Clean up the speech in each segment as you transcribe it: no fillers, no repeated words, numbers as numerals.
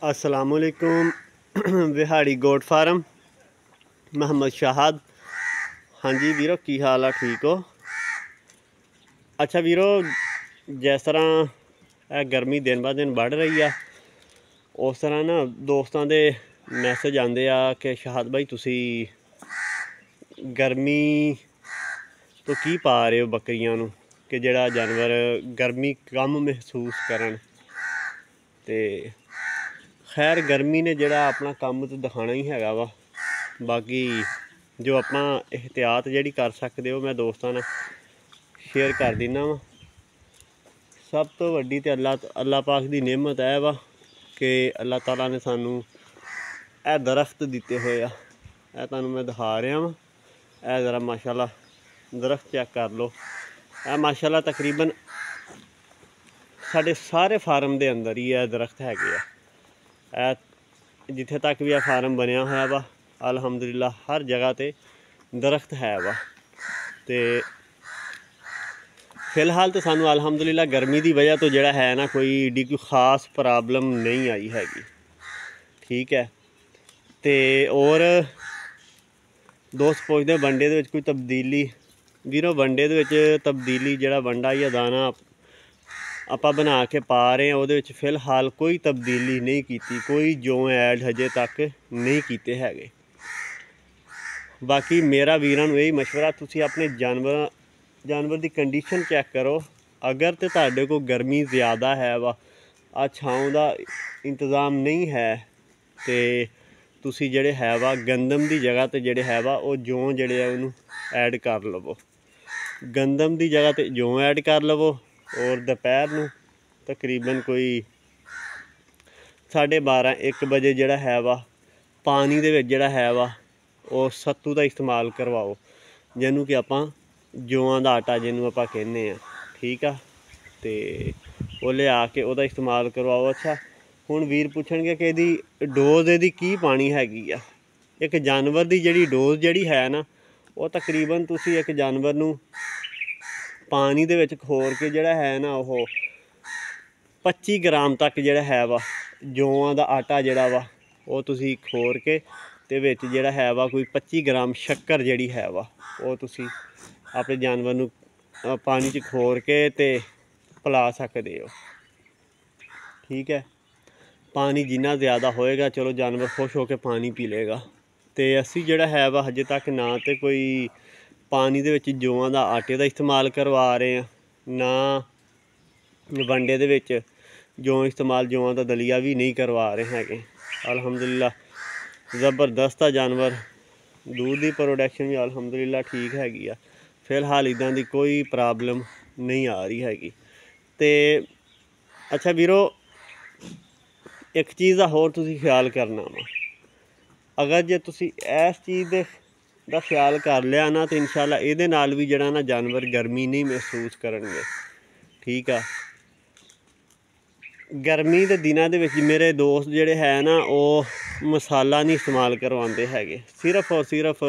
अस्सलामुअलैकुम। Vehari goat farm Mohammad Shahid. हाँ जी वीरो, की हाल है? ठीक हो? अच्छा वीरो, जिस तरह गर्मी दिन ब दिन बढ़ रही है, उस तरह ना दोस्तों के मैसेज आते आ कि शाहद भाई तुसी गर्मी तो की पा रहे हो बकरियां नूं कि जेड़ा जानवर गर्मी कम महसूस करन। ते खैर गर्मी ने जेड़ा अपना कम तो दिखाना ही हैगा वा, बाकी जो अपना एहतियात जेड़ी कर सकते हो मैं दोस्तों नाल शेयर कर दिना वा। सब तो वड्डी ते अल्लाह पाक दी नेमत है वा कि अल्लाह ताला ने सानू ए दरख्त दिते होए आ। ए तुहानू मैं दिखा रहा वा, ए ज़रा माशाल्लाह दरख्त चेक कर लो। ए माशाल्लाह तकरीबन साढ़े सारे फार्म के अंदर ही यह दरख्त हैगे आ। जिथे तक भी यह फार्म बनया होया वा अल्हम्दुलिल्लाह हर जगह ते दरख्त है वा। ते फिलहाल तो सानू अल्हम्दुलिल्लाह गर्मी की वजह तो जोड़ा है ना कोई एडी कोई खास प्रॉब्लम नहीं आई हैगी, ठीक है। तो और दोस्त पुछदे वंडे दे विच कोई तब्दीली। वीरो वंडे दे विच तब्दीली जोड़ा वंडा या दाना आप बना के पा रहे हैं वो फिलहाल कोई तब्दीली नहीं की, कोई जो ऐड हजे तक नहीं किए हैगे। बाकी मेरा वीरां नूं यही मशवरा, तुसी अपने जानवर की कंडीशन चेक करो। अगर तो तुहाडे कोल गर्मी ज़्यादा है वा छाँव का इंतज़ाम नहीं है तो तुसी जेड़े है वा गंदम की जगह तो जेड़े है वा वो जौ जेड़े उन्होंने ऐड कर लवो। गंदम की जगह तो जौ ऐड कर लवो और दोपहर नूं तकरीबन कोई 12:30-1 बजे जोड़ा है वा पानी दे विच जोड़ा है वा वो सत्तू का इस्तेमाल करवाओ, जिन्हों कि आपां जौआं दा आटा जिन्हों आपां कहने आ, ठीक आ। तो वो लिया के वह इस्तेमाल करवाओ। अच्छा हुण वीर पुछणगे कि इहदी डोज इहदी की पानी हैगी आ। एक जानवर की जिहड़ी डोज जिहड़ी है ना वो तकरीबन तुसी एक जानवर नूं पानी दे विच खोर के जोड़ा है ना वो 25 ग्राम तक जोड़ा है वा जौआं दा आटा जोड़ा वा वो तुसी खोर के ते विच जोड़ा है वा कोई 25 ग्राम शक्कर जिहड़ी है वा वो तुसी अपने जानवर नूं पानी च खोर के ते पिला सकदे हो, ठीक है। पानी जिन्ना ज़्यादा होएगा चलो जानवर खुश होकर पानी पी लेगा। तो असी जोड़ा है वा हजे तक ना तो कोई पानी दे विच जौआं दा आटे का इस्तेमाल करवा रहे हैं, ना वंडे दे विच जौ इस्तेमाल जौआं दा दलिया भी नहीं करवा रहे हैं। अल्हम्दुलिल्लाह ज़बरदस्त आ जानवर, दूध की प्रोडक्शन भी अल्हम्दुलिल्लाह ठीक हैगी आ। फिलहाल इदां दी कोई प्रॉब्लम नहीं आ रही हैगी। तो अच्छा वीरो, एक चीज़ का होर तुसी ख्याल करना वा, अगर जे तुसी इस चीज़ का ख्याल कर लिया ना तो इंशाअल्लाह इहदे नाल भी जड़ा ना जानवर गर्मी नहीं महसूस करनगे, ठीक आ। गर्मी के दिनों के मेरे दोस्त जोड़े है ना वो मसाला नहीं इस्तेमाल करवाते हैगे, सिर्फ और सिर्फ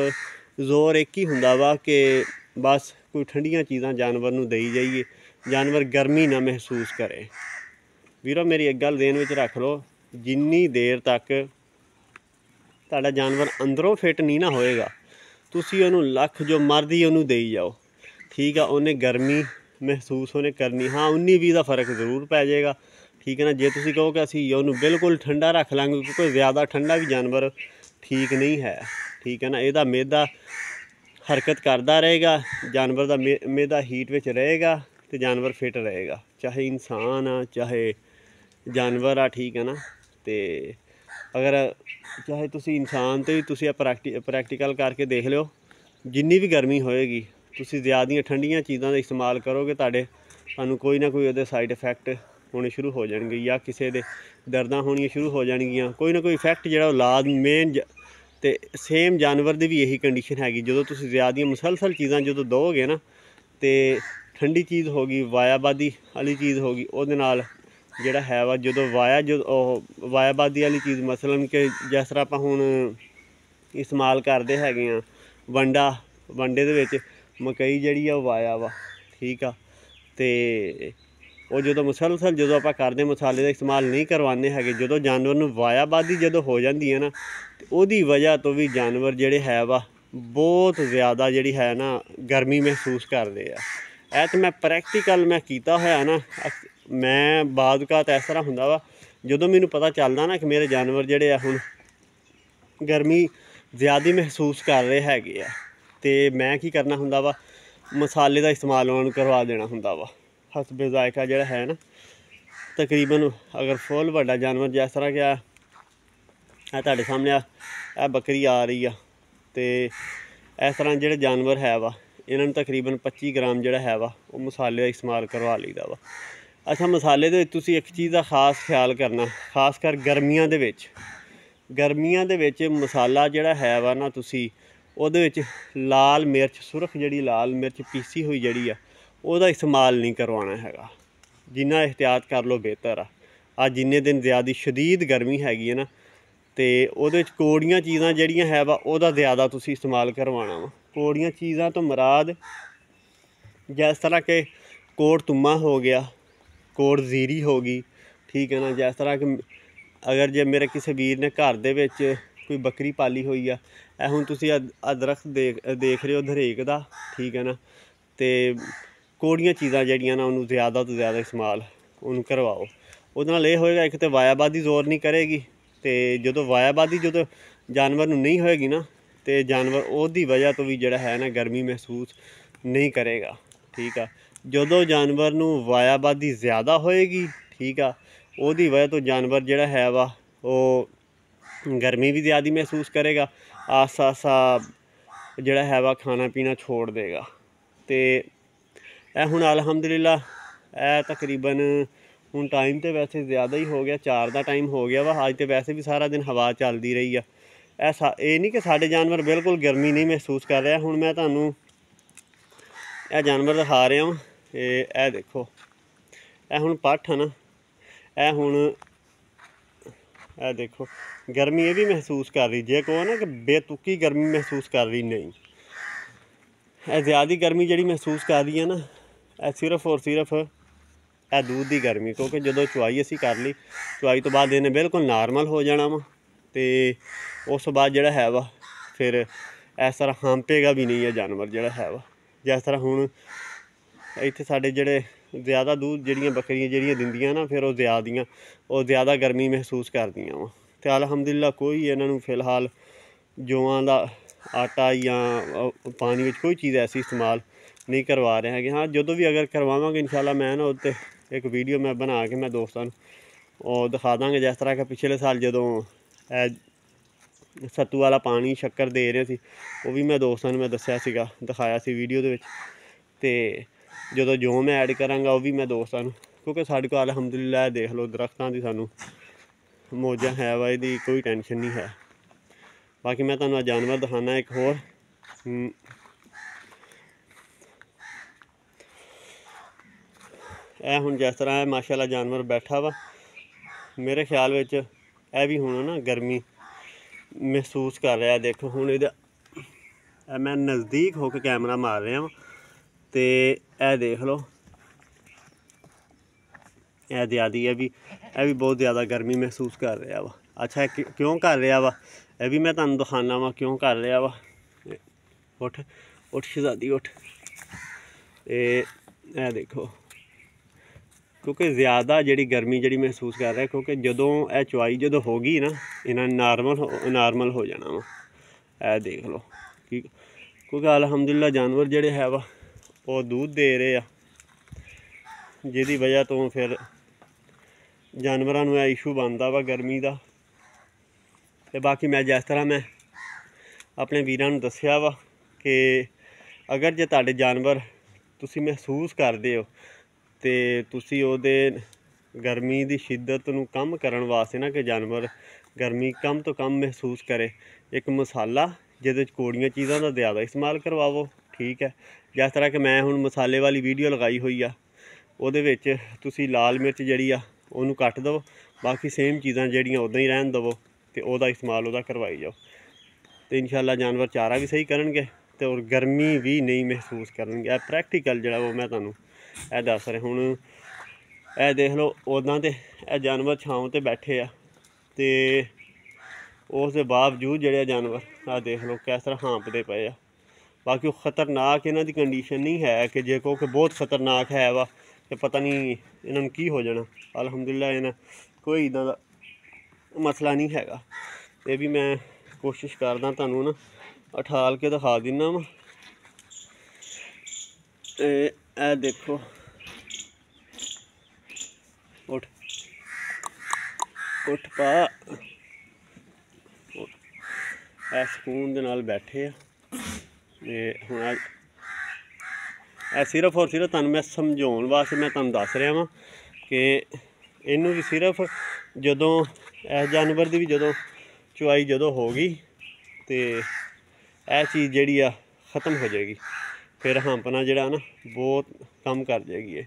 जोर एक ही हुंदा वा कि बस कोई ठंडिया चीज़ां जानवर नूं देई जाइए, जानवर गर्मी ना महसूस करे। वीरो मेरी एक गल देन विच रख लो, जिन्नी देर तक तुहाडा जानवर अंदरों फिट नहीं ना होएगा तुसी उहनूं लख जो मर्जी उहनूं देई जाओ, ठीक है। उन्हें गर्मी महसूस उन्हें करनी, हाँ 19-20 का फर्क जरूर पै जाएगा, ठीक है ना। जे तुसी कहो कि असी उहनूं बिल्कुल ठंडा रख लांगे, क्योंकि ज़्यादा ठंडा भी जानवर ठीक नहीं है, ठीक है ना। इहदा मैदा हरकत करता रहेगा, जानवर का मैदा हीट विच रहेगा तो जानवर फिट रहेगा, चाहे इंसान आ चाहे जानवर आ, ठीक है ना। तो अगर चाहे तुसी इंसान तो भी तुसी प्रैक्टिकल करके देख लो, जिन्नी भी गर्मी होएगी तुसी ज़्यादा ठंडिया चीज़ों का इस्तेमाल करोगे तुहानूं कोई ना कोई उहदे साइड इफैक्ट होने शुरू हो जाएंगे, या किसी दे दर्दां होनियां शुरू हो जाएगियां, कोई ना कोई इफैक्ट जो लाद मेन। तो सेम जानवर की भी यही कंडीशन हैगी, जो तुसी ज़्यादा मुसलसल चीज़ां जो दोगे ना तो ठंडी चीज़ होगी वायाबादी वाली चीज़ होगी उहदे नाल जिहड़ा है वा जो वायाबादी वाली चीज़ मसलन कि जिस तरह आपां हुण इस्तेमाल करते हैगे आ वंडे दे विच मकई जिहड़ी आ वाया वा, ठीक आ। तो ਉਹ ਜਦੋਂ ਮੁਸਲਸਲ ਜਦੋਂ ਆਪਾਂ ਕਰਦੇ ਮਸਾਲੇ ਦਾ ਇਸਤੇਮਾਲ ਨਹੀਂ ਕਰਵਾਉਂਦੇ ਹੈਗੇ, ਜਦੋਂ ਜਾਨਵਰ ਨੂੰ ਵਾਇਆਬਾਦੀ ਜਦੋਂ ਹੋ ਜਾਂਦੀ ਹੈ ਨਾ, ਤੇ ਉਹਦੀ ਵਜ੍ਹਾ ਤੋਂ ਵੀ ਜਾਨਵਰ ਜਿਹੜੇ ਹੈ ਵਾ ਬਹੁਤ ਜ਼ਿਆਦਾ ਜਿਹੜੀ ਹੈ ਨਾ ਗਰਮੀ ਮਹਿਸੂਸ ਕਰਦੇ ਆ। ਇਹ ਤਾਂ ਮੈਂ ਪ੍ਰੈਕਟੀਕਲ ਮੈਂ ਕੀਤਾ ਹੋਇਆ ਨਾ। ਮੈਂ ਬਾਜ਼ੂਕਾਤ ਇਸ ਤਰ੍ਹਾਂ ਹੁੰਦਾ ਵਾ, ਜਦੋਂ ਮੈਨੂੰ ਪਤਾ ਚੱਲਦਾ ਨਾ ਕਿ ਮੇਰੇ ਜਾਨਵਰ ਜਿਹੜੇ ਆ ਹੁਣ ਗਰਮੀ ਜ਼ਿਆਦਾ ਮਹਿਸੂਸ ਕਰ ਰਹੇ ਹੈਗੇ ਆ, ਅਤੇ ਮੈਂ ਕੀ ਕਰਨਾ ਹੁੰਦਾ ਵਾ, ਮਸਾਲੇ ਦਾ ਇਸਤੇਮਾਲ ਉਹਨਾਂ ਨੂੰ ਕਰਵਾ ਦੇਣਾ ਹੁੰਦਾ ਵਾ। ਹਸਬੇ ਜ਼ਾਇਕਾ ਜਿਹੜਾ ਹੈ ਨਾ, ਤਕਰੀਬਨ ਅਗਰ ਫੁੱਲ ਵੱਡਾ ਜਾਨਵਰ ਜਿਸ ਤਰ੍ਹਾਂ ਕਿ ਇਹ ਤੁਹਾਡੇ ਸਾਹਮਣੇ ਇਹ ਬੱਕਰੀ ਆ ਰਹੀ ਆ, ਅਤੇ ਇਸ ਤਰ੍ਹਾਂ ਜਿਹੜੇ ਜਾਨਵਰ ਹੈ ਵਾ ਇਹਨਾਂ ਨੂੰ ਤਕਰੀਬਨ 25 ਗ੍ਰਾਮ ਜਿਹੜਾ ਹੈ ਵਾ ਉਹ ਮਸਾਲੇ ਦਾ ਇਸਤੇਮਾਲ ਕਰਵਾ ਲਈਦਾ ਵਾ। ਅੱਛਾ, ਮਸਾਲੇ ਦੇ ਵਿੱਚ ਤੁਸੀਂ ਇੱਕ ਚੀਜ਼ ਦਾ ਖਾਸ ਖਿਆਲ ਕਰਨਾ, ਖਾਸ ਕਰ ਗਰਮੀਆਂ ਦੇ ਵਿੱਚ ਮਸਾਲਾ ਜਿਹੜਾ ਹੈ ਵਾ ਨਾ, ਤੁਸੀਂ ਉਹਦੇ ਵਿੱਚ ਲਾਲ ਮਿਰਚ, ਸੁਰਖ ਜਿਹੜੀ ਲਾਲ ਮਿਰਚ ਪੀਸੀ ਹੋਈ ਜਿਹੜੀ ਆ, ਉਹਦਾ ਇਸਤੇਮਾਲ ਨਹੀਂ ਕਰਵਾਉਣਾ ਹੈਗਾ। ਜਿੰਨਾ ਇਹਤਿਆਤ ਕਰ ਲਓ ਬਿਹਤਰ ਆ। ਅੱਜ ਜਿੰਨੇ ਦਿਨ ਜ਼ਿਆਦਾ ਸ਼ਦੀਦ ਗਰਮੀ ਹੈਗੀ ਹੈ ਨਾ, ਅਤੇ ਉਹਦੇ ਵਿੱਚ ਕੌੜੀਆਂ ਚੀਜ਼ਾਂ ਜਿਹੜੀਆਂ ਹੈ ਵਾ ਉਹਦਾ ਜ਼ਿਆਦਾ ਤੁਸੀਂ ਇਸਤੇਮਾਲ ਕਰਵਾਉਣਾ ਵਾ। ਕੌੜੀਆਂ ਚੀਜ਼ਾਂ ਤੋਂ ਮੁਰਾਦ ਜਿਸ ਤਰ੍ਹਾਂ ਕਿ ਕੋੜ ਤੁੰਮਾ ਹੋ ਗਿਆ, ਕੋੜ ਜ਼ੀਰੀ ਹੋ ਗਈ, ਠੀਕ ਹੈ ਨਾ। ਜਿਸ ਤਰ੍ਹਾਂ ਕਿ ਅਗਰ ਜੇ ਮੇਰੇ ਕਿਸੇ ਵੀਰ ਨੇ ਘਰ ਦੇ ਵਿੱਚ ਕੋਈ ਬੱਕਰੀ ਪਾਲੀ ਹੋਈ ਆ, ਇਹ ਹੁਣ ਤੁਸੀਂ ਦਰਖਤ ਦੇਖ ਰਹੇ ਹੋ ਧਰੇਕ ਦਾ, ਠੀਕ ਹੈ ਨਾ, ਅਤੇ ਕੌੜੀਆਂ ਚੀਜ਼ਾਂ ਜਿਹੜੀਆਂ ਨਾ ਉਹਨੂੰ ਜ਼ਿਆਦਾ ਤੋਂ ਜ਼ਿਆਦਾ ਇਸਤੇਮਾਲ ਉਹਨੂੰ ਕਰਵਾਓ। ਉਹਦੇ ਨਾਲ ਇਹ ਹੋਏਗਾ, ਇੱਕ ਤਾਂ ਵਾਇਆਬਾਦੀ ਜ਼ੋਰ ਨਹੀਂ ਕਰੇਗੀ, ਅਤੇ ਜਦੋਂ ਵਾਇਆਬਾਦੀ ਜਦੋਂ ਜਾਨਵਰ ਨੂੰ ਨਹੀਂ ਹੋਏਗੀ ਨਾ, ਅਤੇ ਜਾਨਵਰ ਉਹਦੀ ਵਜ੍ਹਾ ਤੋਂ ਵੀ ਜਿਹੜਾ ਹੈ ਨਾ ਗਰਮੀ ਮਹਿਸੂਸ ਨਹੀਂ ਕਰੇਗਾ, ਠੀਕ ਆ। ਜਦੋਂ ਜਾਨਵਰ ਨੂੰ ਵਾਇਆਬਾਦੀ ਜ਼ਿਆਦਾ ਹੋਏਗੀ, ਠੀਕ ਆ, ਉਹਦੀ ਵਜ੍ਹਾ ਤੋਂ ਜਾਨਵਰ ਜਿਹੜਾ ਹੈ ਵਾ ਉਹ ਗਰਮੀ ਵੀ ਜ਼ਿਆਦਾ ਮਹਿਸੂਸ ਕਰੇਗਾ, ਆਸਾ ਜਿਹੜਾ ਹੈ ਵਾ ਖਾਣਾ ਪੀਣਾ ਛੋੜ ਦੇਗਾ। ਅਤੇ ਇਹ ਹੁਣ ਅਲਹਮਦੁਲਿਲਾ ਇਹ ਤਕਰੀਬਨ ਹੁਣ ਟਾਈਮ ਤਾਂ ਵੈਸੇ ਜ਼ਿਆਦਾ ਹੀ ਹੋ ਗਿਆ, 4 ਦਾ ਟਾਈਮ ਹੋ ਗਿਆ ਵਾ। ਅੱਜ ਤਾਂ ਵੈਸੇ ਵੀ ਸਾਰਾ ਦਿਨ ਹਵਾ ਚੱਲਦੀ ਰਹੀ ਆ। ਇਹ ਨਹੀਂ ਕਿ ਸਾਡੇ ਜਾਨਵਰ ਬਿਲਕੁਲ ਗਰਮੀ ਨਹੀਂ ਮਹਿਸੂਸ ਕਰ ਰਿਹਾ। ਹੁਣ ਮੈਂ ਤੁਹਾਨੂੰ ਇਹ ਜਾਨਵਰ ਦਿਖਾ ਰਿਹਾ ਵਾਂ, ਇਹ ਦੇਖੋ, ਇਹ ਹੁਣ ਪੱਠ ਹੈ ਨਾ, ਇਹ ਹੁਣ ਇਹ ਦੇਖੋ ਗਰਮੀ ਇਹ ਵੀ ਮਹਿਸੂਸ ਕਰ ਰਹੀ। ਜੇ ਕਹੋ ਨਾ ਕਿ ਬੇਤੁਕੀ ਗਰਮੀ ਮਹਿਸੂਸ ਕਰ ਰਹੀ, ਨਹੀਂ, ਇਹ ਜ਼ਿਆਦਾ ਗਰਮੀ ਜਿਹੜੀ ਮਹਿਸੂਸ ਕਰ ਰਹੀ ਹੈ ਨਾ, ਇਹ ਸਿਰਫ ਔਰ ਸਿਰਫ ਇਹ ਦੁੱਧ ਦੀ ਗਰਮੀ, ਕਿਉਂਕਿ ਜਦੋਂ ਚੁਆਈ ਅਸੀਂ ਕਰ ਲਈ, ਚੁਆਈ ਤੋਂ ਬਾਅਦ ਇਹਨੇ ਬਿਲਕੁਲ ਨਾਰਮਲ ਹੋ ਜਾਣਾ ਵਾ, ਅਤੇ ਉਸ ਤੋਂ ਬਾਅਦ ਜਿਹੜਾ ਹੈ ਵਾ ਫਿਰ ਇਸ ਤਰ੍ਹਾਂ ਹੰਪੇਗਾ ਵੀ ਨਹੀਂ ਇਹ ਜਾਨਵਰ ਜਿਹੜਾ ਹੈ ਵਾ। ਜਿਸ ਤਰ੍ਹਾਂ ਹੁਣ ਇੱਥੇ ਸਾਡੇ ਜਿਹੜੇ ਜ਼ਿਆਦਾ ਦੁੱਧ ਜਿਹੜੀਆਂ ਬੱਕਰੀਆਂ ਜਿਹੜੀਆਂ ਦਿੰਦੀਆਂ ਨਾ, ਫਿਰ ਉਹ ਜ਼ਿਆਦਾ ਗਰਮੀ ਮਹਿਸੂਸ ਕਰਦੀਆਂ ਵਾ। ਅਤੇ ਅਲਹਮਦੁਲਿਲਾ ਕੋਈ ਇਹਨਾਂ ਨੂੰ ਫਿਲਹਾਲ ਜੌਆਂ ਦਾ ਆਟਾ ਜਾਂ ਪਾਣੀ ਵਿੱਚ ਕੋਈ ਚੀਜ਼ ਐਸੀ ਇਸਤੇਮਾਲ ਨਹੀਂ ਕਰਵਾ ਰਹੇ ਹੈਗੇ। ਹਾਂ, ਜਦੋਂ ਵੀ ਅਗਰ ਕਰਵਾਵਾਂਗੇ ਇਨਸ਼ਾਅੱਲਾ ਮੈਂ ਨਾ ਉੱਤੇ ਇੱਕ ਵੀਡੀਓ ਮੈਂ ਬਣਾ ਕੇ ਮੈਂ ਦੋਸਤਾਂ ਨੂੰ ਉਹ ਦਿਖਾ ਦਾਂਗੇ। ਜਿਸ ਤਰ੍ਹਾਂ ਕਿ ਪਿਛਲੇ ਸਾਲ ਜਦੋਂ ਸੱਤੂ ਵਾਲਾ ਪਾਣੀ ਸ਼ੱਕਰ ਦੇ ਰਹੇ ਸੀ, ਉਹ ਵੀ ਮੈਂ ਦੋਸਤਾਂ ਨੂੰ ਮੈਂ ਦੱਸਿਆ ਸੀਗਾ, ਦਿਖਾਇਆ ਸੀ ਵੀਡੀਓ ਦੇ ਵਿੱਚ। ਅਤੇ ਜਦੋਂ ਜੌਂ ਮੈਂ ਐਡ ਕਰਾਂਗਾ ਉਹ ਵੀ ਮੈਂ ਦੋਸਤਾਂ ਨੂੰ, ਕਿਉਂਕਿ ਸਾਡੇ ਕੋਲ ਅਲਹਮਦੁਲਿਲਾ ਦੇਖ ਲਓ ਦਰਖਤਾਂ ਦੀ ਸਾਨੂੰ ਮੌਜਾਂ ਹੈ ਵਾ, ਇਹਦੀ ਕੋਈ ਟੈਨਸ਼ਨ ਨਹੀਂ ਹੈ। ਬਾਕੀ ਮੈਂ ਤੁਹਾਨੂੰ ਜਾਨਵਰ ਦਿਖਾਉਣਾ ਇੱਕ ਹੋਰ। ਇਹ ਹੁਣ ਜਿਸ ਤਰ੍ਹਾਂ ਇਹ ਮਾਸ਼ਾਅੱਲਾ ਜਾਨਵਰ ਬੈਠਾ ਵਾ, ਮੇਰੇ ਖਿਆਲ ਵਿੱਚ ਇਹ ਵੀ ਹੁਣ ਨਾ ਗਰਮੀ ਮਹਿਸੂਸ ਕਰ ਰਿਹਾ। ਦੇਖੋ ਹੁਣ ਇਹਦਾ ਮੈਂ ਨਜ਼ਦੀਕ ਹੋ ਕੇ ਕੈਮਰਾ ਮਾਰ ਰਿਹਾ ਵਾਂ, ਅਤੇ ਇਹ ਦੇਖ ਲਓ ਇਹ ਜ਼ਿਆਦਾ ਇਹ ਵੀ ਬਹੁਤ ਜ਼ਿਆਦਾ ਗਰਮੀ ਮਹਿਸੂਸ ਕਰ ਰਿਹਾ ਵਾ। ਅੱਛਾ, ਇਹ ਕਿਉਂ ਕਰ ਰਿਹਾ ਵਾ ਇਹ ਵੀ ਮੈਂ ਤੁਹਾਨੂੰ ਦਿਖਾਉਂਦਾ ਵਾ ਕਿਉਂ ਕਰ ਰਿਹਾ ਵਾ। ਉੱਠ ਸ਼ਹਜ਼ਾਦੀ ਉੱਠ। ਅਤੇ ਇਹ ਦੇਖੋ, ਕਿਉਂਕਿ ਜ਼ਿਆਦਾ ਜਿਹੜੀ ਗਰਮੀ ਜਿਹੜੀ ਮਹਿਸੂਸ ਕਰ ਰਿਹਾ, ਕਿਉਂਕਿ ਜਦੋਂ ਇਹ ਚੁਆਈ ਜਦੋਂ ਹੋ ਗਈ ਨਾ, ਇਹਨਾਂ ਨਾਰਮਲ ਹੋ ਜਾਣਾ ਵਾ। ਇਹ ਦੇਖ ਲਓ, ਠੀਕ, ਕਿਉਂਕਿ ਅਲਹਮਦੁਲਿਲਾ ਜਾਨਵਰ ਜਿਹੜੇ ਹੈ ਵਾ ਉਹ ਦੁੱਧ ਦੇ ਰਹੇ ਆ, ਜਿਹਦੀ ਵਜ੍ਹਾ ਤੋਂ ਫਿਰ ਜਾਨਵਰਾਂ ਨੂੰ ਇਹ ਇਸ਼ੂ ਬਣਦਾ ਵਾ ਗਰਮੀ ਦਾ। ਅਤੇ ਬਾਕੀ ਮੈਂ ਜਿਸ ਤਰ੍ਹਾਂ ਮੈਂ ਆਪਣੇ ਵੀਰਾਂ ਨੂੰ ਦੱਸਿਆ ਵਾ ਕਿ ਅਗਰ ਜੇ ਤੁਹਾਡੇ ਜਾਨਵਰ ਤੁਸੀਂ ਮਹਿਸੂਸ ਕਰਦੇ ਹੋ, ਅਤੇ ਤੁਸੀਂ ਉਹਦੇ ਗਰਮੀ ਦੀ ਸ਼ਿੱਦਤ ਨੂੰ ਕਮ ਕਰਨ ਵਾਸਤੇ ਨਾ, ਕਿ ਜਾਨਵਰ ਗਰਮੀ ਕਮ ਤੋਂ ਕਮ ਮਹਿਸੂਸ ਕਰੇ, ਇੱਕ ਮਸਾਲਾ ਜਿਹਦੇ 'ਚ ਕੌੜੀਆਂ ਚੀਜ਼ਾਂ ਦਾ ਜ਼ਿਆਦਾ ਇਸਤੇਮਾਲ ਕਰਵਾਵੋ, ਠੀਕ ਹੈ। ਜਿਸ ਤਰ੍ਹਾਂ ਕਿ ਮੈਂ ਹੁਣ ਮਸਾਲੇ ਵਾਲੀ ਵੀਡੀਓ ਲਗਾਈ ਹੋਈ ਆ, ਉਹਦੇ ਵਿੱਚ ਤੁਸੀਂ ਲਾਲ ਮਿਰਚ ਜਿਹੜੀ ਆ ਉਹਨੂੰ ਕੱਟ ਦਿਓ, ਬਾਕੀ ਸੇਮ ਚੀਜ਼ਾਂ ਜਿਹੜੀਆਂ ਉੱਦਾਂ ਹੀ ਰਹਿਣ ਦੇਵੋ, ਅਤੇ ਉਹਦਾ ਇਸਤੇਮਾਲ ਉਹਦਾ ਕਰਵਾਈ ਜਾਓ। ਅਤੇ ਇਨਸ਼ਾਅੱਲਾ ਜਾਨਵਰ ਚਾਰਾ ਵੀ ਸਹੀ ਕਰਨਗੇ, ਅਤੇ ਔਰ ਗਰਮੀ ਵੀ ਨਹੀਂ ਮਹਿਸੂਸ ਕਰਨਗੇ। ਇਹ ਪ੍ਰੈਕਟੀਕਲ ਜਿਹੜਾ ਉਹ ਮੈਂ ਤੁਹਾਨੂੰ ਇਹ ਦੱਸ ਰਿਹਾ। ਹੁਣ ਇਹ ਦੇਖ ਲਓ ਉੱਦਾਂ ਤੇ ਇਹ ਜਾਨਵਰ ਛਾਂ ਤੇ ਬੈਠੇ ਆ ਤੇ ਉਸ ਦੇ ਬਾਵਜੂਦ ਜਿਹੜੇ ਜਾਨਵਰ ਆਹ ਦੇਖ ਲਓ ਕਿਸ ਤਰ੍ਹਾਂ ਹਾਂਪਦੇ ਪਏ ਆ। ਬਾਕੀ ਉਹ ਖਤਰਨਾਕ ਇਹਨਾਂ ਦੀ ਕੰਡੀਸ਼ਨ ਨਹੀਂ ਹੈ ਕਿ ਜੇ ਕਹੋ ਕਿ ਬਹੁਤ ਖਤਰਨਾਕ ਹੈ ਵਾ ਕਿ ਪਤਾ ਨਹੀਂ ਇਹਨਾਂ ਨੂੰ ਕੀ ਹੋ ਜਾਣਾ। ਅਲਹਮਦੁਲਿਲਾ ਇਹਨਾਂ ਕੋਈ ਇੱਦਾਂ ਦਾ ਮਸਲਾ ਨਹੀਂ ਹੈਗਾ। ਇਹ ਵੀ ਮੈਂ ਕੋਸ਼ਿਸ਼ ਕਰਦਾ ਤੁਹਾਨੂੰ ਨਾ ਉਠਾਲ ਕੇ ਦਿਖਾ ਦਿੰਦਾ ਵਾ। ਤੇ ਇਹ ਦੇਖੋ ਉੱਠ ਉੱਠ ਪਾ ਇਹ ਸਕੂਨ ਦੇ ਨਾਲ ਬੈਠੇ ਆ। ਤੇ ਹੁਣ ਇਹ ਸਿਰਫ ਔਰ ਸਿਰਫ ਤੁਹਾਨੂੰ ਮੈਂ ਸਮਝਾਉਣ ਵਾਸਤੇ ਮੈਂ ਤੁਹਾਨੂੰ ਦੱਸ ਰਿਹਾ ਵਾਂ ਕਿ ਇਹਨੂੰ ਵੀ ਸਿਰਫ ਜਦੋਂ ਇਸ ਜਾਨਵਰ ਦੀ ਵੀ ਜਦੋਂ ਚੁਆਈ ਜਦੋਂ ਹੋ ਗਈ ਤੇ ਇਹ ਚੀਜ਼ ਜਿਹੜੀ ਆ ਖ਼ਤਮ ਹੋ ਜਾਏਗੀ। ਫਿਰ ਹੰਪਣਾ ਜਿਹੜਾ ਨਾ ਬਹੁਤ ਕੰਮ ਕਰ ਜਾਏਗੀ ਇਹ।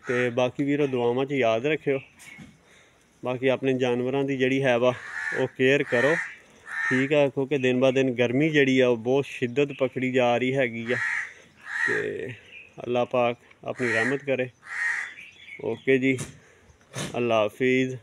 ਤੇ ਬਾਕੀ ਵੀਰੋ ਦੁਆਵਾਂ 'ਚ ਯਾਦ ਰੱਖਿਓ। ਬਾਕੀ ਆਪਣੇ ਜਾਨਵਰਾਂ ਦੀ ਜਿਹੜੀ ਹੈ ਵਾ ਉਹ ਕੇਅਰ ਕਰੋ, ਠੀਕ ਹੈ, ਕਿਉਂਕਿ ਦਿਨ ਬ ਦਿਨ ਗਰਮੀ ਜਿਹੜੀ ਆ ਉਹ ਬਹੁਤ ਸ਼ਿੱਦਤ ਪਕੜੀ ਜਾ ਰਹੀ ਹੈਗੀ ਆ। ਤੇ ਅੱਲਾਹ ਪਾਕ ਆਪਣੀ ਰਹਿਮਤ ਕਰੇ। ਓਕੇ ਜੀ, ਅੱਲਾ ਹਾਫਿਜ਼।